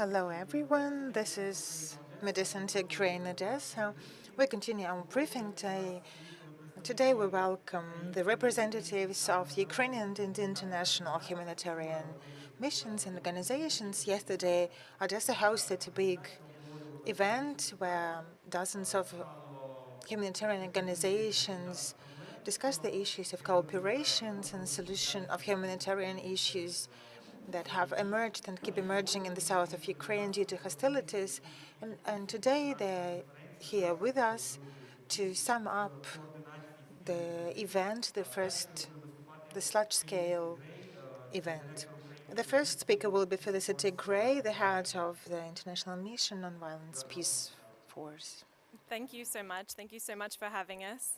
Hello, everyone. This is Medicine to Ukraine, Odesa. We continue our briefing day. Today, we welcome the representatives of Ukrainian and international humanitarian missions and organizations. Yesterday, Odesa hosted a big event where dozens of humanitarian organizations discussed the issues of cooperation and solution of humanitarian issues that have emerged and keep emerging in the south of Ukraine due to hostilities. And today they're here with us to sum up the event, this large-scale event. The first speaker will be Felicity, the head of the International Mission Nonviolent Peaceforce. Thank you so much. Thank you so much for having us.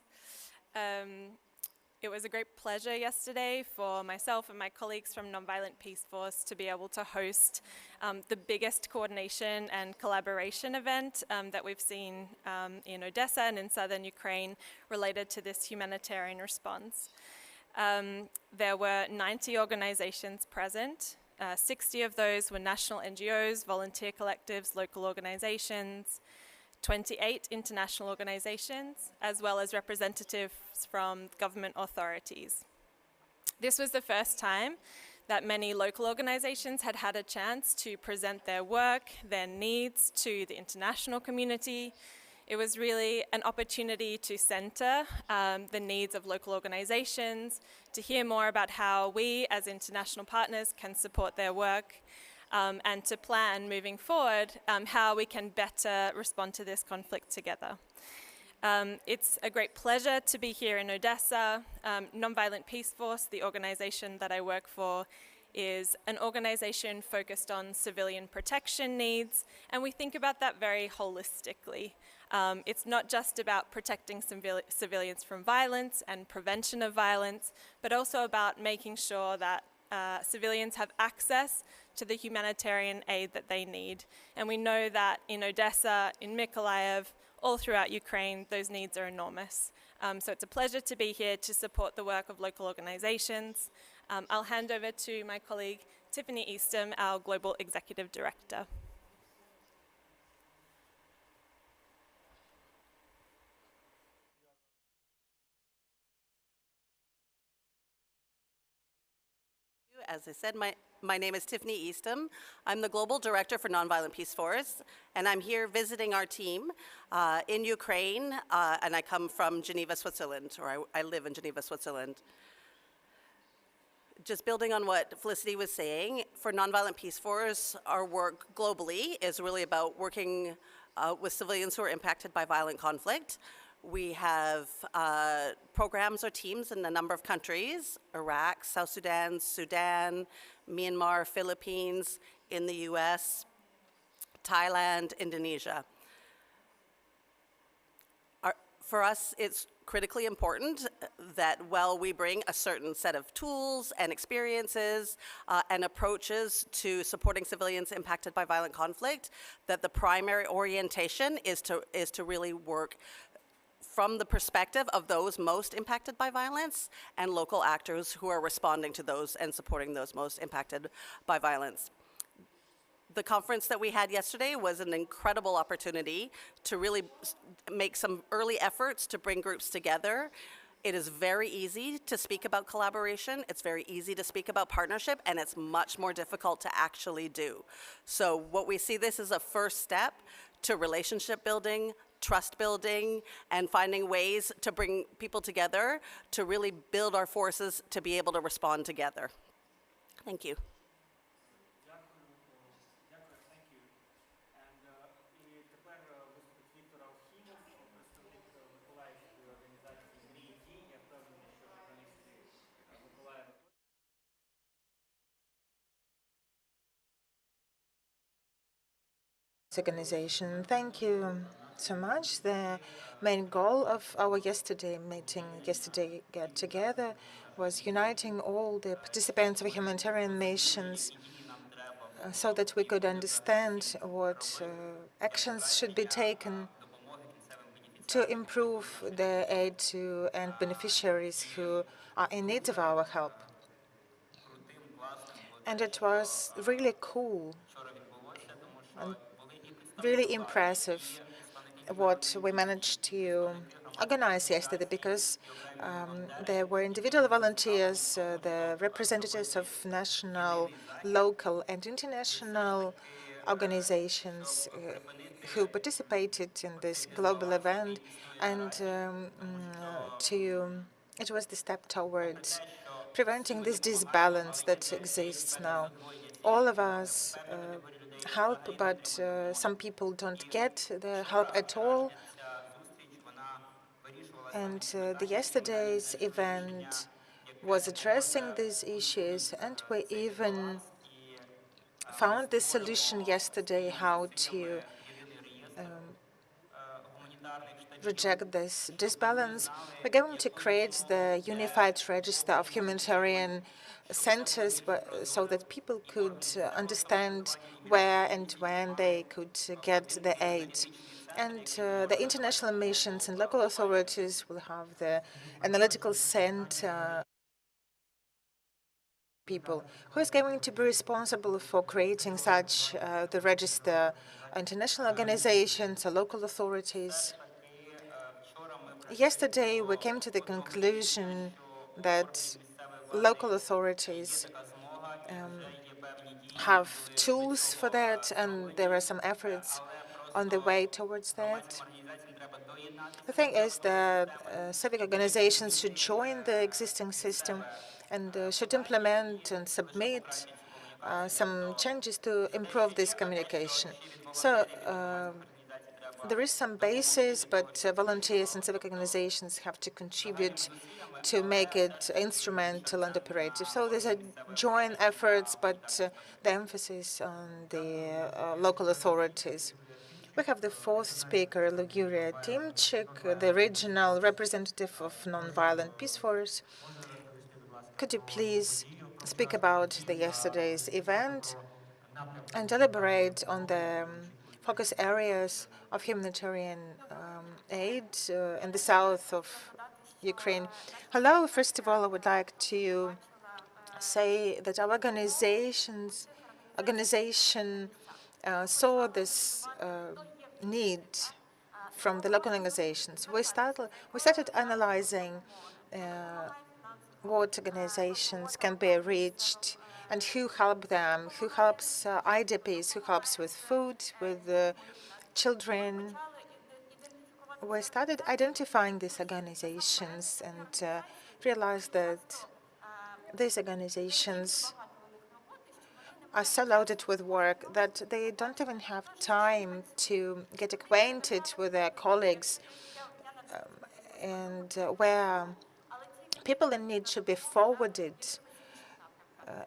It was a great pleasure yesterday for myself and my colleagues from Nonviolent Peaceforce to be able to host the biggest coordination and collaboration event that we've seen in Odesa and in southern Ukraine related to this humanitarian response. There were 90 organizations present. 60 of those were national NGOs, volunteer collectives, local organizations, 28 international organizations, as well as representatives from government authorities. This was the first time that many local organizations had had a chance to present their work, their needs to the international community. It was really an opportunity to center the needs of local organizations, to hear more about how we as international partners can support their work, and to plan moving forward how we can better respond to this conflict together. It's a great pleasure to be here in Odesa. Nonviolent Peaceforce, the organization that I work for, is an organization focused on civilian protection needs, and we think about that very holistically. It's not just about protecting civilians from violence and prevention of violence, but also about making sure that civilians have access to the humanitarian aid that they need. And we know that in Odesa, in Mykolaiv, all throughout Ukraine, those needs are enormous. So it's a pleasure to be here to support the work of local organizations. I'll hand over to my colleague, Tiffany Easthom, our Global Executive Director. As I said, my name is Tiffany Easthom. I'm the Global Director for Nonviolent Peaceforce, and I'm here visiting our team in Ukraine, and I come from Geneva, Switzerland, or I live in Geneva, Switzerland. Just building on what Felicity was saying, for Nonviolent Peaceforce, our work globally is really about working with civilians who are impacted by violent conflict. We have programs or teams in a number of countries: Iraq, South Sudan, Sudan, Myanmar, Philippines, in the US, Thailand, Indonesia. For us, it's critically important that while we bring a certain set of tools and experiences and approaches to supporting civilians impacted by violent conflict, that the primary orientation is to really work from the perspective of those most impacted by violence and local actors who are responding to those and supporting those most impacted by violence. The conference that we had yesterday was an incredible opportunity to really make some early efforts to bring groups together. It is very easy to speak about collaboration, it's very easy to speak about partnership, and it's much more difficult to actually do. So what we see this as a first step to relationship building, trust building, and finding ways to bring people together to really build our forces to be able to respond together. Thank you. Organization. Thank you so much. The main goal of our yesterday get together, was uniting all the participants of humanitarian missions so that we could understand what actions should be taken to improve the aid to and beneficiaries who are in need of our help. And it was really cool and really impressive what we managed to organize yesterday, because there were individual volunteers, the representatives of national, local, and international organizations who participated in this global event, and it was the step towards preventing this disbalance that exists now. All of us help, but some people don't get the help at all. And the yesterday's event was addressing these issues, and we even found the solution yesterday how to reject this disbalance. We're going to create the unified register of humanitarian centers so that people could understand where and when they could get the aid. And the international missions and local authorities will have the analytical center people. Who is going to be responsible for creating such the register? International organizations or local authorities? Yesterday, we came to the conclusion that local authorities have tools for that, and there are some efforts on the way towards that. The thing is that civic organizations should join the existing system and should implement and submit some changes to improve this communication. So there is some basis, but volunteers and civic organizations have to contribute to make it instrumental and operative. So there's a joint efforts, but the emphasis on the local authorities. We have the fourth speaker, Luguria Timchik, the regional representative of Nonviolent Peaceforce. Could you please speak about the yesterday's event and elaborate on the focus areas of humanitarian aid in the south of Ukraine? Hello. First of all, I would like to say that our organization saw this need from the local organizations. We started analyzing what organizations can be reached and who help them, who helps IDPs, who helps with food, with children. We started identifying these organizations and realized that these organizations are so loaded with work that they don't even have time to get acquainted with their colleagues, and where people in need should be forwarded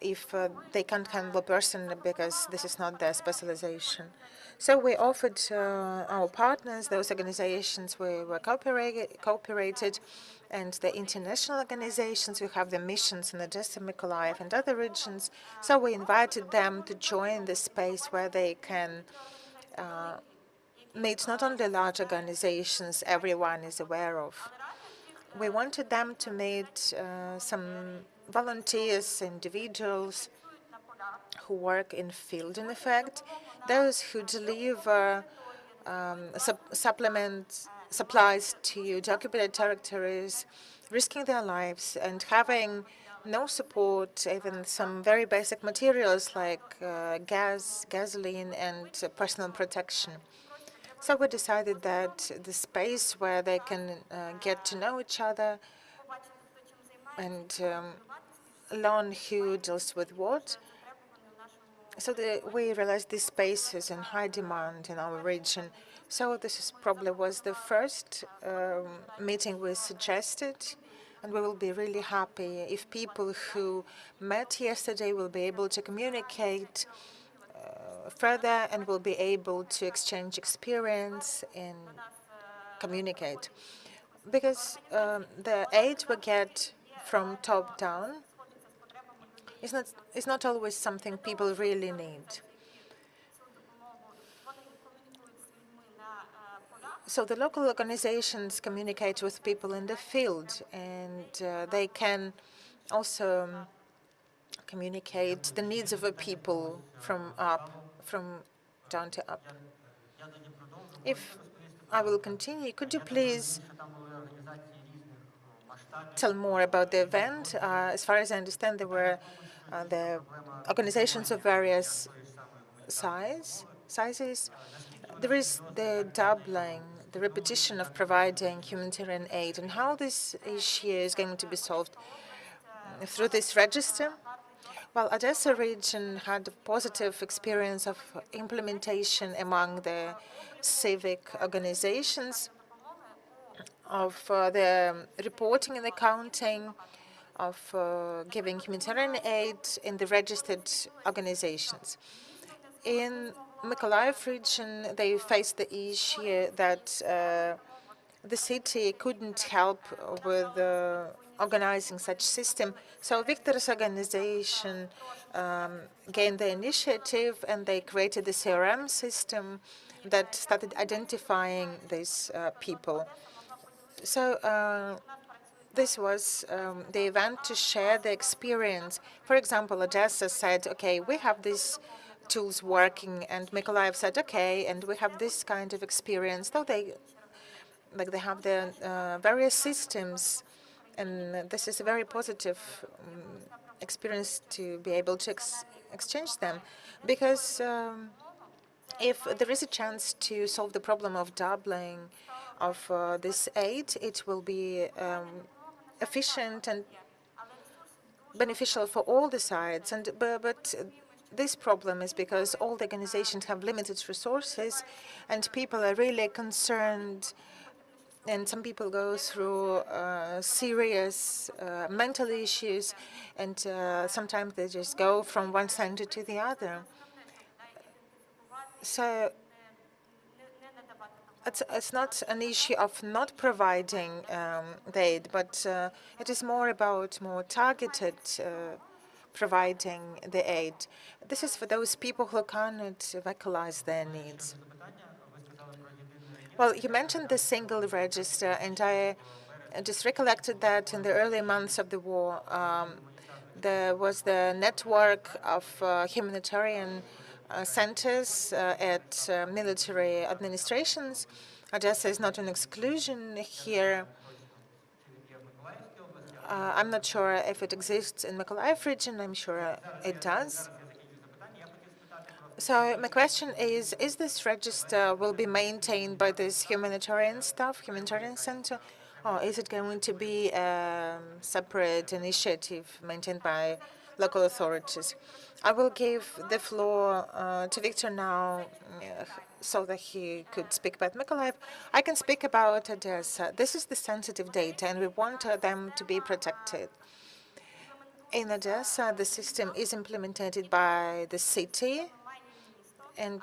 if they can't handle a person because this is not their specialization. So we offered our partners, those organizations we were cooperated, and the international organizations who have the missions in Odesa, Mykolaiv, and other regions. So we invited them to join the space where they can meet not only large organizations everyone is aware of. We wanted them to meet some volunteers, individuals who work in field, in effect, those who deliver supplies to the occupied territories, risking their lives and having no support, even some very basic materials like gas, gasoline, and personal protection. So we decided that the space where they can get to know each other and learn who deals with what. So we realized this space is in high demand in our region. So this probably was the first meeting we suggested, and we will be really happy if people who met yesterday will be able to communicate further and will be able to exchange experience and communicate. Because the aid we get from top down is not always something people really need. So the local organizations communicate with people in the field, and they can also communicate the needs of the people from down to up. If I will continue, could you please tell more about the event? As far as I understand, there were the organizations of various sizes. There is the doubling, the repetition of providing humanitarian aid, and how this issue is going to be solved through this register. Well, Odesa region had a positive experience of implementation among the civic organizations, of the reporting and accounting, of giving humanitarian aid in the registered organizations. In Mykolaiv region, they faced the issue that the city couldn't help with organizing such system. So Viktor's organization gained the initiative, and they created the CRM system that started identifying these people. So this was the event to share the experience. For example, Odesa said, okay, we have these tools working, and Mykolaiv said, okay, and we have this kind of experience. So they have the various systems, and this is a very positive experience to be able to exchange them, because if there is a chance to solve the problem of doubling of this aid, it will be efficient and beneficial for all the sides. And but this problem is because all the organizations have limited resources, and people are really concerned. And some people go through serious mental issues, and sometimes they just go from one center to the other. So it's not an issue of not providing the aid, but it is more about more targeted providing the aid. This is for those people who cannot vocalize their needs. Well, you mentioned the single register, and I just recollected that in the early months of the war, there was the network of humanitarian centers at military administrations. Odesa is not an exclusion here. I'm not sure if it exists in Mykolaiv region. I'm sure it does. So my question is this register will be maintained by this humanitarian staff, humanitarian center, or is it going to be a separate initiative maintained by local authorities? I will give the floor to Viktor now so that he could speak about Mykolaiv. I can speak about Odesa. This is the sensitive data, and we want them to be protected. In Odesa, the system is implemented by the city, and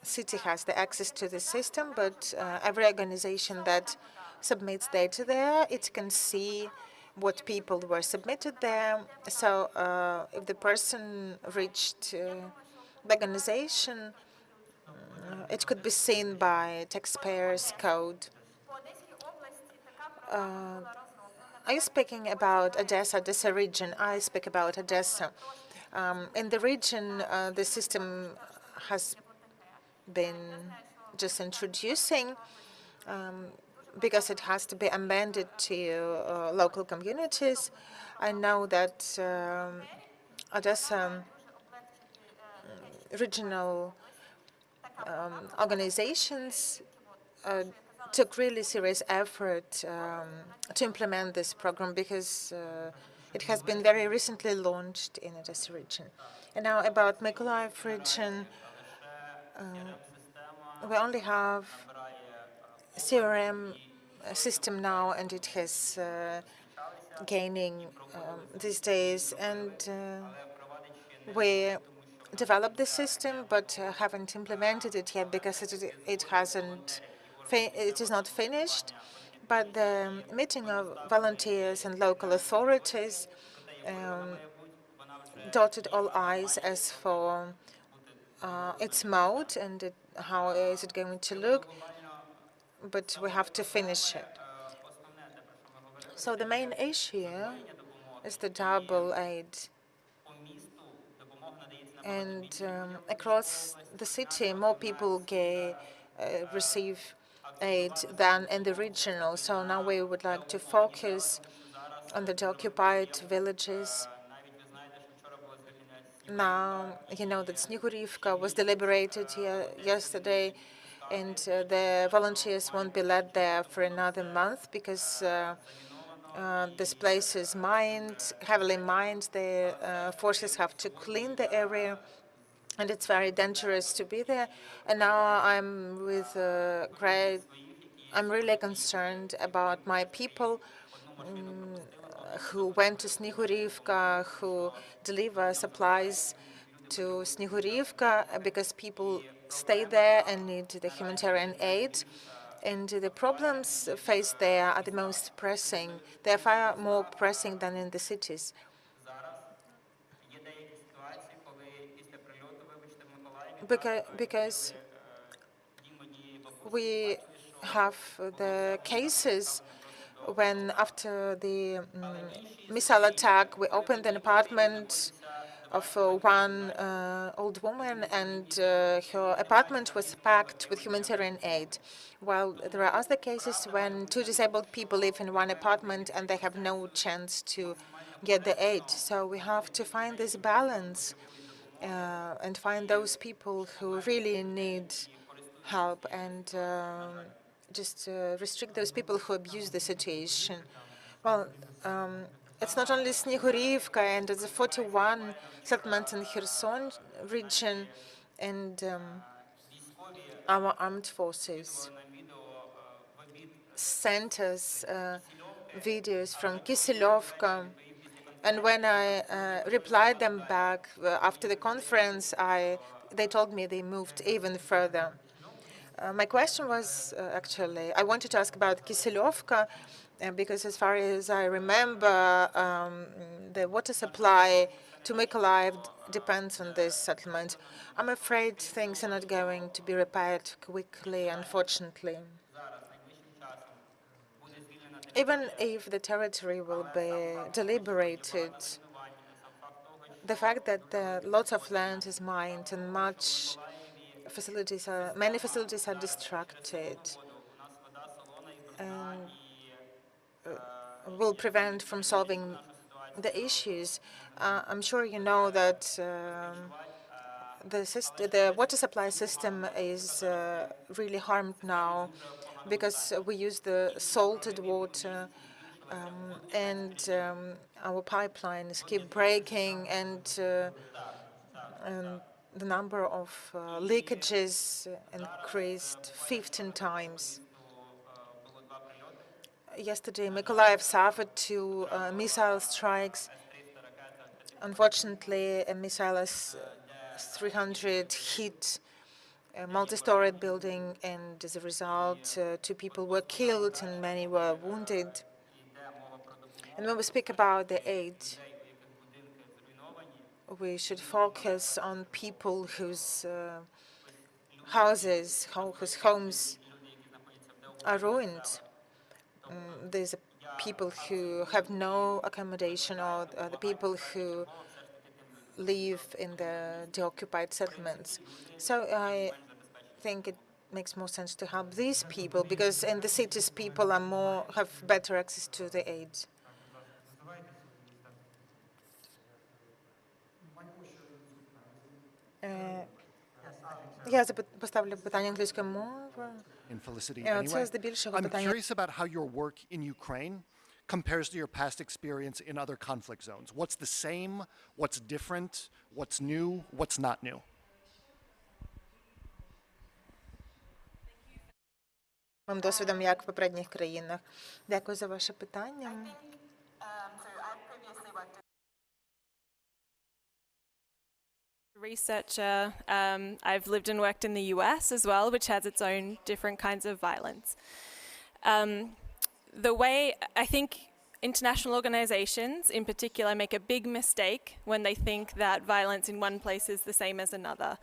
city has the access to the system, but every organization that submits data there, it can see what people were submitted there. So if the person reached the organization, it could be seen by taxpayers' code. Are you speaking about Odesa region? I speak about Odesa. In the region, the system has been just introducing because it has to be amended to local communities. I know that Odesa regional organizations took really serious effort to implement this program, because it has been very recently launched in Odesa region. And now about Mykolaiv region, we only have CRM system now, and it has gaining these days. And we developed the system, but haven't implemented it yet because it is not finished. But the meeting of volunteers and local authorities dotted all I's as for its mode and how is it going to look, but we have to finish it. So the main issue is the double aid. And across the city, more people receive aid than in the regional. So now we would like to focus on the occupied villages. Now, you know that Snihurivka was deliberated yesterday, and the volunteers won't be led there for another month because this place is mined, heavily mined. The forces have to clean the area, and it's very dangerous to be there. And now I'm really concerned about my people who went to Snihurivka, who deliver supplies to Snihurivka because people stay there and need the humanitarian aid. And the problems faced there are the most pressing. They are far more pressing than in the cities. Because we have the cases when after the missile attack, we opened an apartment of one old woman, and her apartment was packed with humanitarian aid. While there are other cases when two disabled people live in one apartment and they have no chance to get the aid. So we have to find this balance and find those people who really need help, and just restrict those people who abuse the situation. Well, it's not only Snihurivka, and it's 41 settlements in Kherson region, and our armed forces sent us videos from Kisilovka. And when I replied them back after the conference, they told me they moved even further. My question was actually, I wanted to ask about Kisilovka, because as far as I remember, the water supply to Mykolaiv depends on this settlement. I'm afraid things are not going to be repaired quickly, unfortunately. Even if the territory will be deliberated, the fact that lots of land is mined and many facilities are destructed and will prevent from solving the issues. I'm sure you know that the water supply system is really harmed now because we use the salted water, and our pipelines keep breaking, and the number of leakages increased 15 times. Yesterday, Mykolaiv suffered two missile strikes. Unfortunately, a missile S-300 hit a multi-storied building, and as a result, 2 people were killed and many were wounded. And when we speak about the aid, we should focus on people whose whose homes are ruined. These are people who have no accommodation, or the people who live in the occupied settlements. So I think it makes more sense to help these people, because in the cities people have better access to the aid. Я поставлю питання англійською мовою. In Felicity Це anyway. здебільшого I'm питання. curious about how your work in Ukraine compares to your past experience in other conflict zones. What's the same? What's different? What's new? What's not new? Моїм досвідом, як в попередніх країнах. Дякую за ваше питання. Researcher. I've lived and worked in the US as well, which has its own different kinds of violence. The way I think international organizations in particular make a big mistake when they think that violence in one place is the same as another.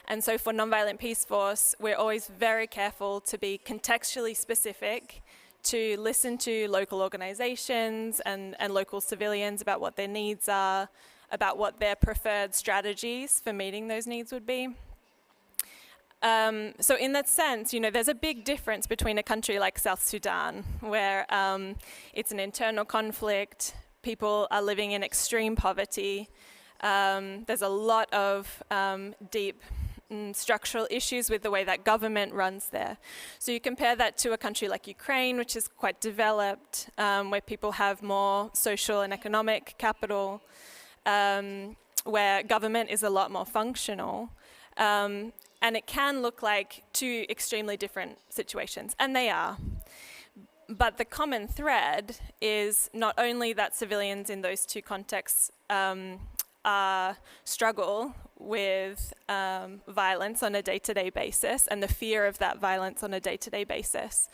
And so for Nonviolent Peaceforce, we're always very careful to be contextually specific, to listen to local organizations and local civilians about what their needs are, about what their preferred strategies for meeting those needs would be. So in that sense, there's a big difference between a country like South Sudan, where it's an internal conflict, people are living in extreme poverty, there's a lot of deep structural issues with the way that government runs there. So you compare that to a country like Ukraine, which is quite developed, where people have more social and economic capital, where government is a lot more functional. And it can look like two extremely different situations, and they are. But the common thread is not only that civilians in those two contexts struggle with violence on a day-to-day basis and the fear of that violence on a day-to-day basis,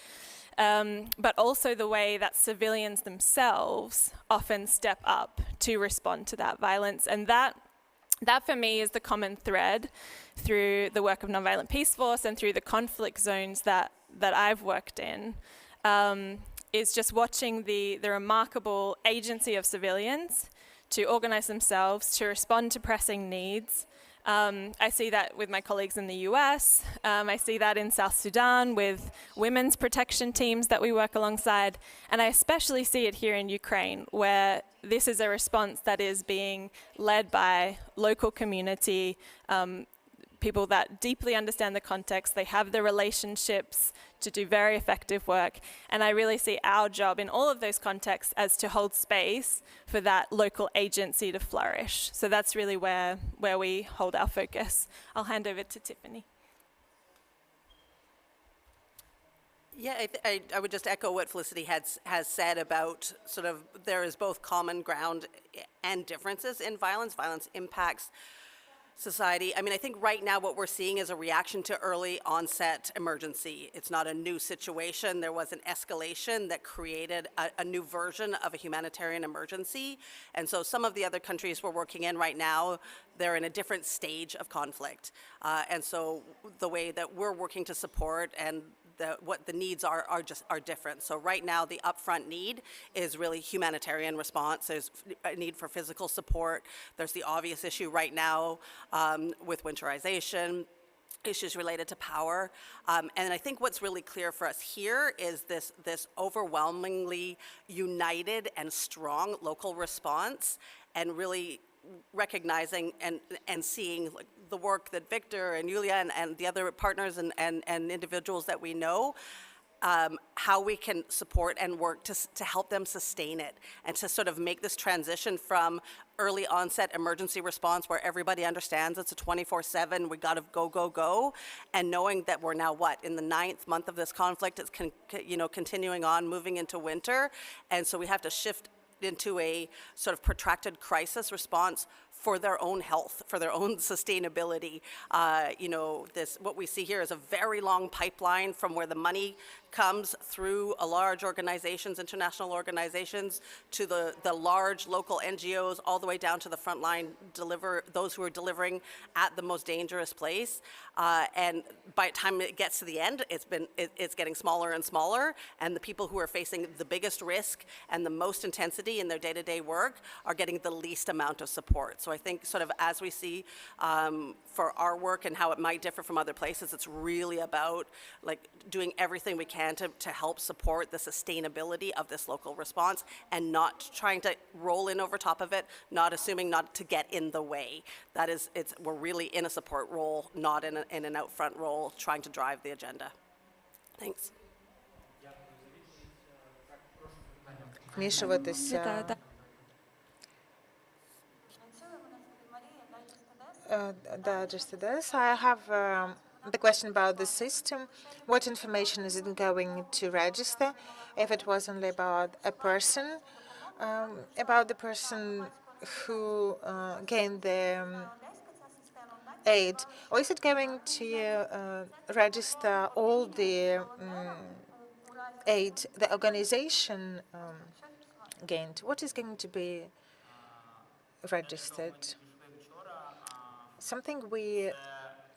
but also the way that civilians themselves often step up to respond to that violence. And that for me is the common thread through the work of Nonviolent Peaceforce and through the conflict zones that I've worked in, is just watching the remarkable agency of civilians to organize themselves, to respond to pressing needs. I see that with my colleagues in the US. I see that in South Sudan with women's protection teams that we work alongside. And I especially see it here in Ukraine, where this is a response that is being led by local community, people that deeply understand the context. They have the relationships to do very effective work. And I really see our job in all of those contexts as to hold space for that local agency to flourish. So that's really where we hold our focus. I'll hand over to Tiffany. Yeah, I would just echo what Felicity has said about sort of there is both common ground and differences in violence. Violence impacts society. I mean, I think right now what we're seeing is a reaction to early onset emergency. It's not a new situation. There was an escalation that created a new version of a humanitarian emergency. And so some of the other countries we're working in right now, they're in a different stage of conflict. And so the way that we're working to support and what the needs are different. So right now, the upfront need is really humanitarian response. There's a need for physical support. There's the obvious issue right now with winterization, issues related to power. And I think what's really clear for us here is this overwhelmingly united and strong local response, and really recognizing and seeing like the work that Viktor and Yulia and the other partners and individuals that we know, how we can support and work to help them sustain it and to sort of make this transition from early onset emergency response where everybody understands it's a 24/7, we gotta go, and knowing that we're now in the 9th month of this conflict, it's continuing on, moving into winter, and so we have to shift into a sort of protracted crisis response for their own health, for their own sustainability. What we see here is a very long pipeline from where the money comes through a large organizations, international organizations, to the large local NGOs, all the way down to the frontline those who are delivering at the most dangerous place. And by the time it gets to the end, it's getting smaller and smaller, and the people who are facing the biggest risk and the most intensity in their day-to-day work are getting the least amount of support. So I think sort of as we see for our work and how it might differ from other places, it's really about like doing everything we can to help support the sustainability of this local response and not trying to roll in over top of it, not assuming not to get in the way. We're really in a support role, not in an out front role, trying to drive the agenda. Thanks. Вмішуватися. Just to this, I have the question about the system. What information is it going to register? If it was only about a person, about the person who gained the aid, or is it going to register all the aid the organization gained? What is going to be registered? Something we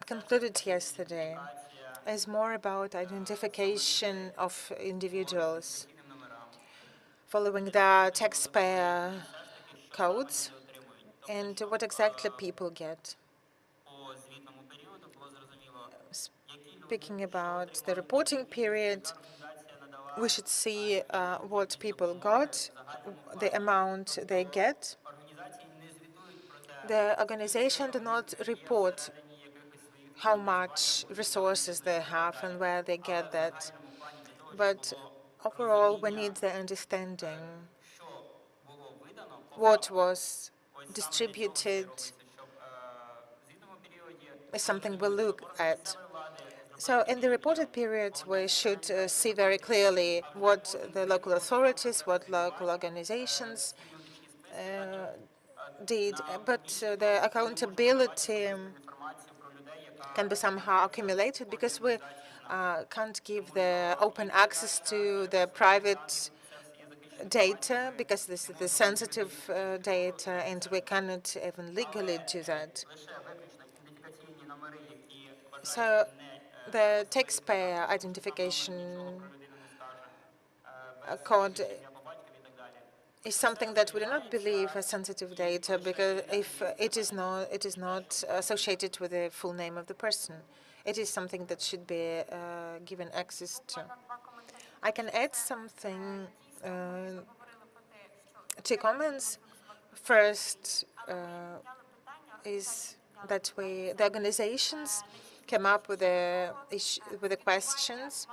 concluded yesterday is more about identification of individuals following the taxpayer codes and what exactly people get. Speaking about the reporting period, we should see what people got, the amount they get. The organization do not report how much resources they have and where they get that. But overall, we need the understanding what was distributed is something we look at. So in the reported period, we should see very clearly what the local authorities, what local organizations did, but the accountability can be somehow accumulated because we can't give the open access to the private data because this is the sensitive data and we cannot even legally do that. So the taxpayer identification code is something that we do not believe as sensitive data because if it is not associated with the full name of the person. It is something that should be given access to. I can add something to comments. First is that the organizations came up with the questions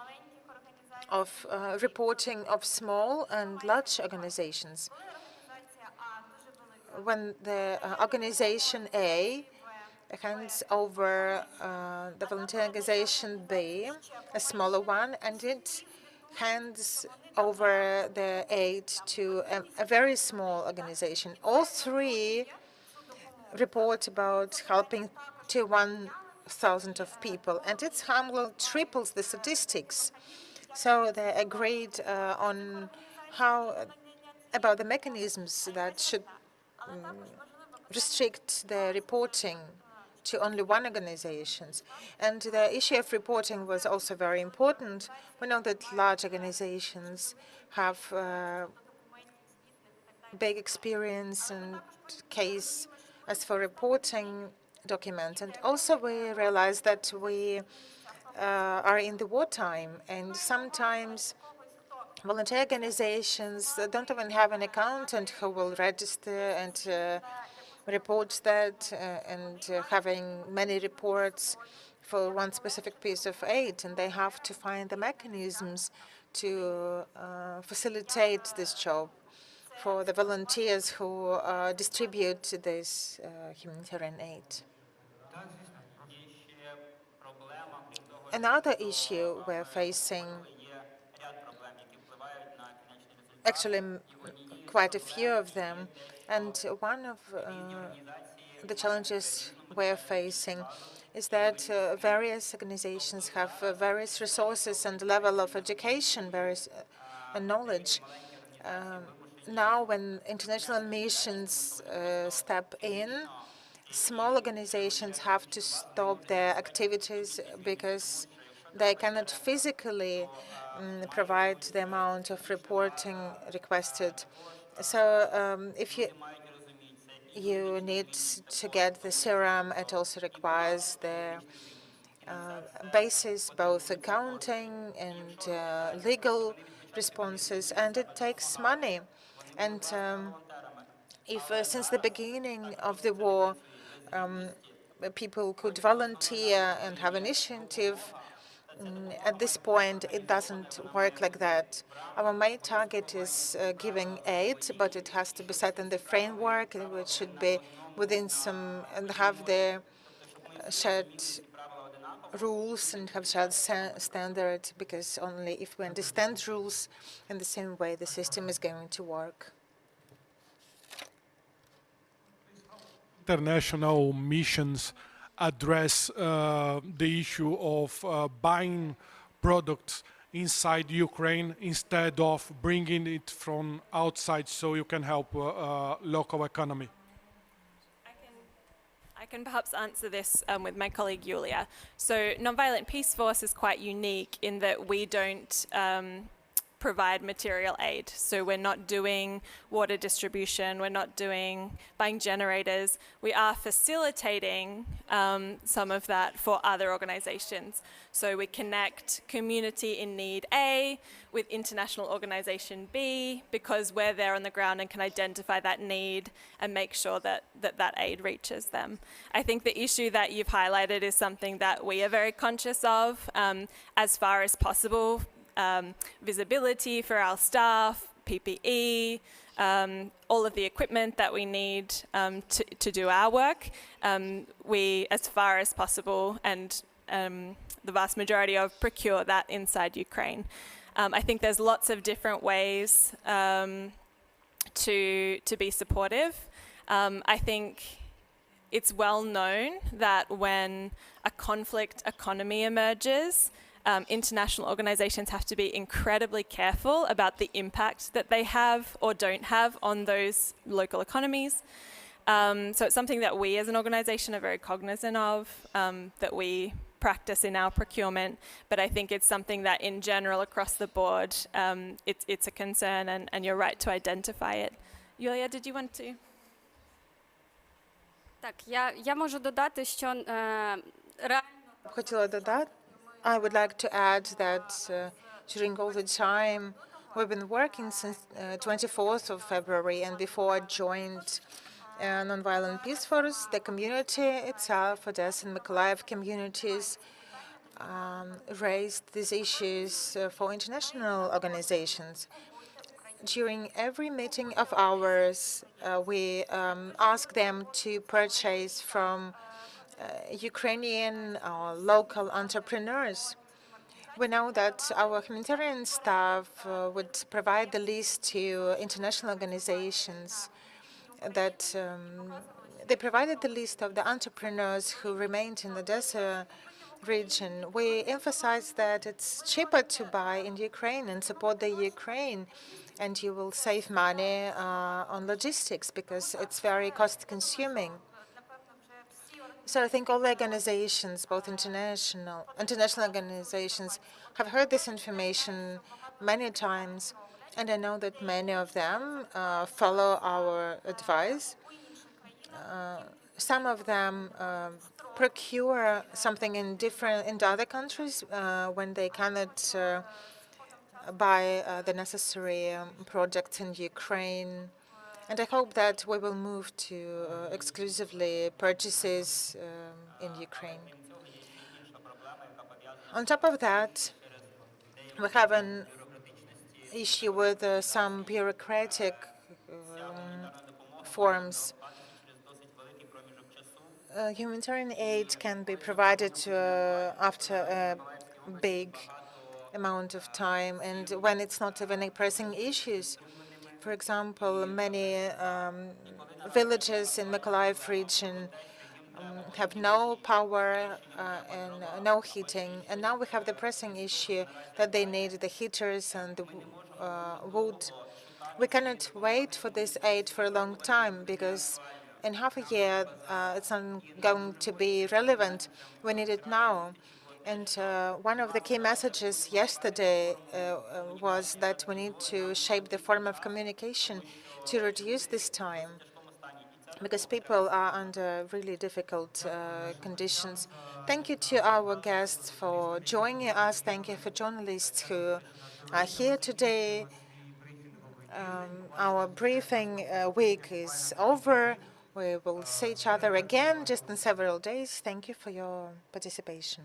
of reporting of small and large organizations. When the organization A hands over the volunteer organization B, a smaller one, and it hands over the aid to a very small organization. All three report about helping to 1,000 of people, and it's almost triples the statistics. So they agreed on how about the mechanisms that should restrict the reporting to only one organization. And the issue of reporting was also very important. We know that large organizations have big experience and case as for reporting documents. And also we realize that we are in the wartime, and sometimes volunteer organizations don't even have an accountant who will register and report that, and having many reports for one specific piece of aid, and they have to find the mechanisms to facilitate this job for the volunteers who distribute this humanitarian aid. Another issue we're facing, actually quite a few of them, and one of the challenges we're facing is that various organizations have various resources and level of education, various knowledge. Now, when international missions step in, small organizations have to stop their activities because they cannot physically provide the amount of reporting requested. So if you need to get the serum, it also requires the basis, both accounting and legal responses, and it takes money. And if since the beginning of the war, people could volunteer and have initiative, at this point, it doesn't work like that. Our main target is giving aid, but it has to be set in the framework, which should be within some, and have the shared rules and have shared standards, because only if we understand rules in the same way, the system is going to work. International missions address the issue of buying products inside Ukraine instead of bringing it from outside so you can help local economy? I can perhaps answer this with my colleague Yulia. So Nonviolent Peaceforce is quite unique in that we don't provide material aid. So we're not doing water distribution, we're not buying generators. We are facilitating some of that for other organizations. So we connect community in need A with international organization B because we're there on the ground and can identify that need and make sure that that aid reaches them. I think the issue that you've highlighted is something that we are very conscious of as far as possible. Visibility for our staff, PPE, all of the equipment that we need to do our work. We, as far as possible, and the vast majority of procure that inside Ukraine. I think there's lots of different ways to be supportive. I think it's well known that when a conflict economy emerges, international organizations have to be incredibly careful about the impact that they have or don't have on those local economies. So it's something that we as an organization are very cognizant of, that we practice in our procurement, but I think it's something that in general across the board, it's a concern and you're right to identify it. Yulia, did you want to? Так, я можу додати, що реально Хотіла додати. I would like to add that during all the time we've been working since 24th of February, and before I joined Nonviolent Peaceforce, the community itself, Odesa and Mykolaiv communities, raised these issues for international organizations. During every meeting of ours, we ask them to purchase from Ukrainian or local entrepreneurs. We know that our humanitarian staff would provide the list to international organizations, that they provided the list of the entrepreneurs who remained in the Odesa region. We emphasize that it's cheaper to buy in Ukraine and support the Ukraine, and you will save money on logistics because it's very cost-consuming. So I think all the organizations, both international organizations, have heard this information many times, and I know that many of them follow our advice. Some of them procure something in other countries when they cannot buy the necessary products in Ukraine. And I hope that we will move to exclusively purchases in Ukraine. On top of that, we have an issue with some bureaucratic forms. Humanitarian aid can be provided after a big amount of time, and when it's not even pressing issues. For example, many villages in Mykolaiv region have no power and no heating, and now we have the pressing issue that they need the heaters and the wood. We cannot wait for this aid for a long time because in half a year it's not going to be relevant. We need it now. And one of the key messages yesterday was that we need to shape the form of communication to reduce this time, because people are under really difficult conditions. Thank you to our guests for joining us. Thank you for journalists who are here today. Our briefing week is over. We will see each other again just in several days. Thank you for your participation.